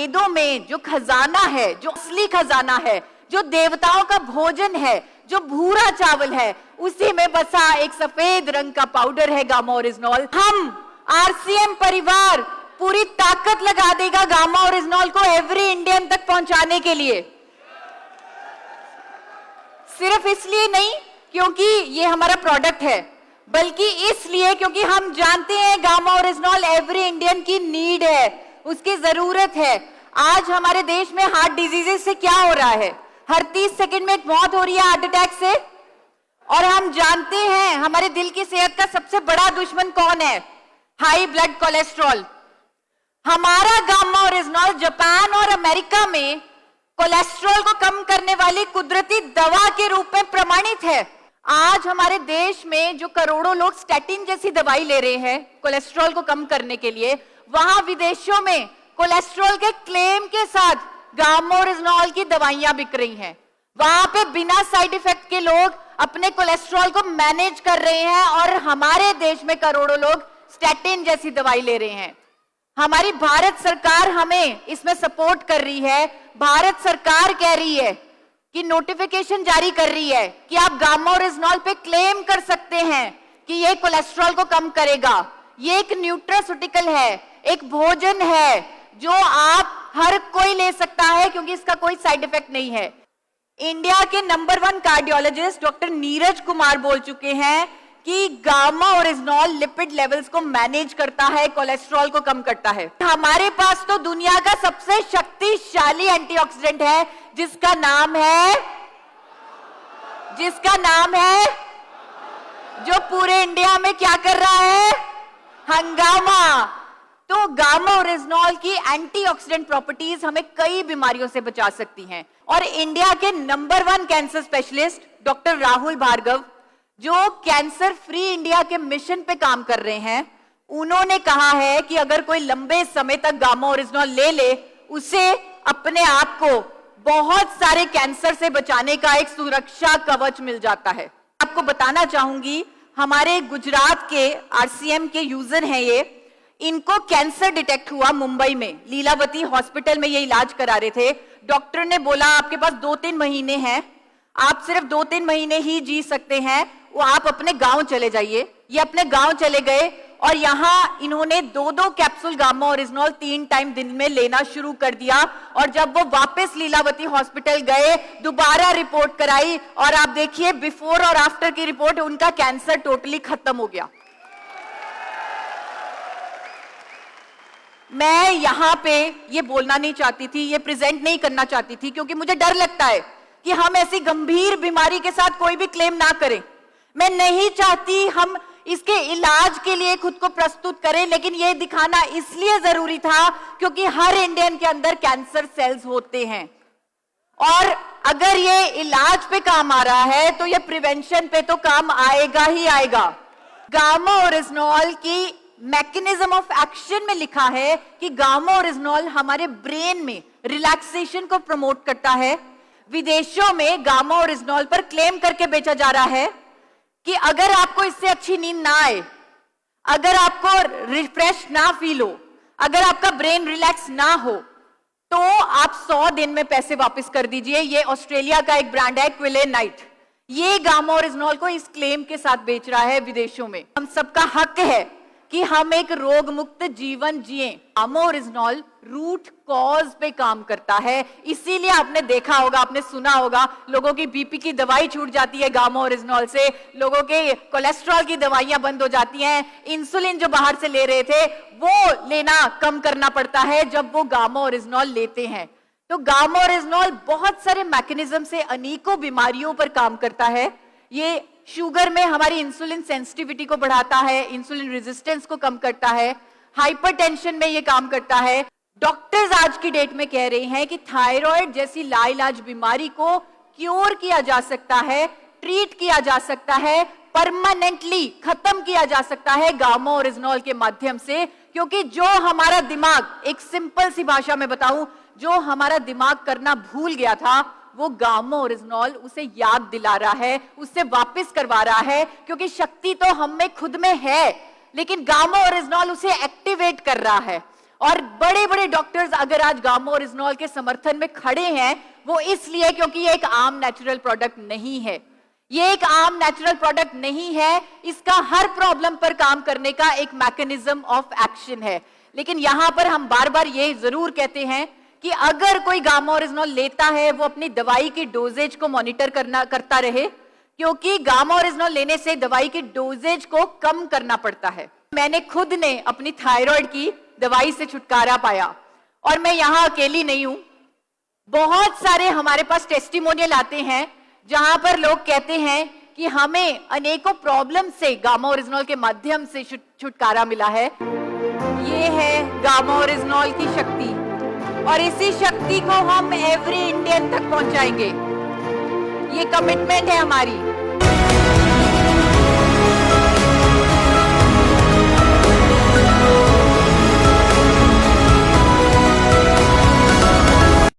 वेदों में जो खजाना है, जो असली खजाना है, जो देवताओं का भोजन है, जो भूरा चावल है, उसी में बसा एक सफेद रंग का पाउडर है गामा ओरिजिनॉल। हम आरसीएम परिवार पूरी ताकत लगा देगा गामा ओरिजिनॉल को एवरी इंडियन तक पहुंचाने के लिए। सिर्फ इसलिए नहीं क्योंकि ये हमारा प्रोडक्ट है, बल्कि इसलिए क्योंकि हम जानते हैं गामा ओरिजिनॉल एवरी इंडियन की नीड है, उसकी जरूरत है। आज हमारे देश में हार्ट डिजीजेस से क्या हो रहा है, हर 30 सेकंड में एक मौत हो रही है हार्ट अटैक से। और हम जानते हैं हमारे दिल की सेहत का सबसे बड़ा दुश्मन कौन है, हाई ब्लड कोलेस्ट्रॉल। हमारा गामा ओरिजिनॉल जापान और अमेरिका में कोलेस्ट्रॉल को कम करने वाली कुदरती दवा के रूप में प्रमाणित है। आज हमारे देश में जो करोड़ों लोग स्टैटिन जैसी दवाई ले रहे हैं कोलेस्ट्रॉल को कम करने के लिए, वहां विदेशों में कोलेस्ट्रॉल के क्लेम के साथ गामा ओरिजिनॉल की दवाइयां बिक रही हैं। वहां पे बिना साइड इफेक्ट के लोग अपने कोलेस्ट्रॉल को मैनेज कर रहे हैं और हमारे देश में करोड़ों लोग स्टैटिन जैसी दवाई ले रहे हैं। हमारी भारत सरकार हमें इसमें सपोर्ट कर रही है। भारत सरकार कह रही है कि नोटिफिकेशन जारी कर रही है कि आप गामा ओरिजिनॉल पे क्लेम कर सकते हैं कि ये कोलेस्ट्रॉल को कम करेगा। ये एक न्यूट्रास्यूटिकल है, एक भोजन है जो आप हर कोई ले सकता है क्योंकि इसका कोई साइड इफेक्ट नहीं है। इंडिया के number 1 cardiologist doctor Neeraj Kumar बोल चुके हैं कि गामा ओरिजिनॉल लिपिड लेवल्स को मैनेज करता है, कोलेस्ट्रॉल को कम करता है। हमारे पास तो दुनिया का सबसे शक्तिशाली एंटीऑक्सीडेंट है जिसका नाम है जो पूरे इंडिया में क्या कर रहा है, हंगामा। तो गामा ओरिजिनॉल की एंटीऑक्सीडेंट प्रॉपर्टीज हमें कई बीमारियों से बचा सकती हैं। और इंडिया के number 1 cancer specialist doctor Rahul Bhargava जो कैंसर फ्री इंडिया के मिशन पे काम कर रहे हैं, उन्होंने कहा है कि अगर कोई लंबे समय तक गामा ओरिजिनॉल ले उसे अपने आप को बहुत सारे कैंसर से बचाने का एक सुरक्षा कवच मिल जाता है। आपको बताना चाहूंगी, हमारे गुजरात के आरसीएम के यूजर हैं ये, इनको कैंसर डिटेक्ट हुआ मुंबई में, लीलावती हॉस्पिटल में ये इलाज करा रहे थे। डॉक्टर ने बोला आपके पास 2-3 महीने हैं, आप सिर्फ 2-3 महीने ही जी सकते हैं, वो आप अपने गांव चले जाइए। ये अपने गांव चले गए और यहाँ इन्होंने 2-2 कैप्सूल गामा ओरिजिनॉल 3 टाइम दिन में लेना शुरू कर दिया। और जब वो वापस लीलावती हॉस्पिटल गए, दोबारा रिपोर्ट कराई और आप देखिए बिफोर और आफ्टर की रिपोर्ट, उनका कैंसर टोटली खत्म हो गया। मैं यहाँ पे ये बोलना नहीं चाहती थी, ये प्रेजेंट नहीं करना चाहती थी क्योंकि मुझे डर लगता है कि हम ऐसी गंभीर बीमारी के साथ कोई भी क्लेम ना करें। मैं नहीं चाहती हम इसके इलाज के लिए खुद को प्रस्तुत करें, लेकिन ये दिखाना इसलिए जरूरी था क्योंकि हर इंडियन के अंदर कैंसर सेल्स होते हैं और अगर ये इलाज पे काम आ रहा है तो ये प्रिवेंशन पे तो काम आएगा ही आएगा। गामा ओरिजिनॉल की मैकेनिज्म ऑफ एक्शन में लिखा है कि गामा ओरिजिनॉल हमारे ब्रेन में रिलैक्सेशन को प्रमोट करता है। विदेशों में गामा ओरिजिनॉल पर क्लेम करके बेचा जा रहा है कि अगर आपको इससे अच्छी नींद ना आए, अगर आपको रिफ्रेश ना फील हो, अगर आपका ब्रेन रिलैक्स ना हो, तो आप 100 दिन में पैसे वापस कर दीजिए। ये ऑस्ट्रेलिया का एक ब्रांड है क्विले नाइट, ये गामा ओरिजिनॉल को इस क्लेम के साथ बेच रहा है विदेशों में। हम सबका हक है कि हम एक रोग मुक्त जीवन जिए। गामा ओरिजिनॉल रूट कॉज पे काम करता है, इसीलिए आपने देखा होगा, आपने सुना होगा, लोगों की बीपी की दवाई छूट जाती है गामा ओरिजिनॉल से, लोगों के कोलेस्ट्रॉल की दवाइयां बंद हो जाती हैं, इंसुलिन जो बाहर से ले रहे थे वो लेना कम करना पड़ता है जब वो गामा ओरिजिनॉल लेते हैं। तो गामा ओरिजिनॉल बहुत सारे मैकेनिज्म से अनेकों बीमारियों पर काम करता है। ये शुगर में हमारी इंसुलिन सेंसिटिविटी को बढ़ाता है, इंसुलिन रेजिस्टेंस को कम करता है, हाइपरटेंशन में ये काम करता है। डॉक्टर्स आज की डेट में कह रहे हैं कि थायराइड जैसी लाइलाज बीमारी को क्योर किया जा सकता है, ट्रीट किया जा सकता है, परमानेंटली खत्म किया जा सकता है गामा ओरिजिनॉल के माध्यम से। क्योंकि जो हमारा दिमाग, एक सिंपल सी भाषा में बताऊं, जो हमारा दिमाग करना भूल गया था वो गामा ओरिजिनॉल उसे याद दिला रहा है, उससे वापस करवा रहा है। क्योंकि शक्ति तो हम में खुद में है, लेकिन गामा ओरिजिनॉल उसे एक्टिवेट कर रहा है और बड़े बड़े डॉक्टर्स अगर आज गामा ओरिजिनॉल के समर्थन में खड़े हैं, वो इसलिए क्योंकि ये एक आम नेचुरल प्रोडक्ट नहीं है। ये एक आम नेचुरल प्रोडक्ट नहीं है, इसका हर प्रॉब्लम पर काम करने का एक मैकेनिज्म ऑफ एक्शन है। लेकिन यहां पर हम बार बार ये जरूर कहते हैं कि अगर कोई गामा ओरिजिनॉल लेता है, वो अपनी दवाई की डोजेज को मॉनिटर करता रहे, क्योंकि गामा ओरिजिनॉल लेने से दवाई की डोजेज को कम करना पड़ता है। मैंने खुद ने अपनी थायराइड की दवाई से छुटकारा पाया, और मैं यहां अकेली नहीं हूं। बहुत सारे हमारे पास टेस्टिमोनियल आते हैं जहां पर लोग कहते हैं कि हमें अनेकों प्रॉब्लम से गामा ओरिजिनॉल के माध्यम से छुटकारा मिला है। ये है गामा ओरिजिनॉल की शक्ति, और इसी शक्ति को हम एवरी इंडियन तक पहुंचाएंगे। ये कमिटमेंट है हमारी।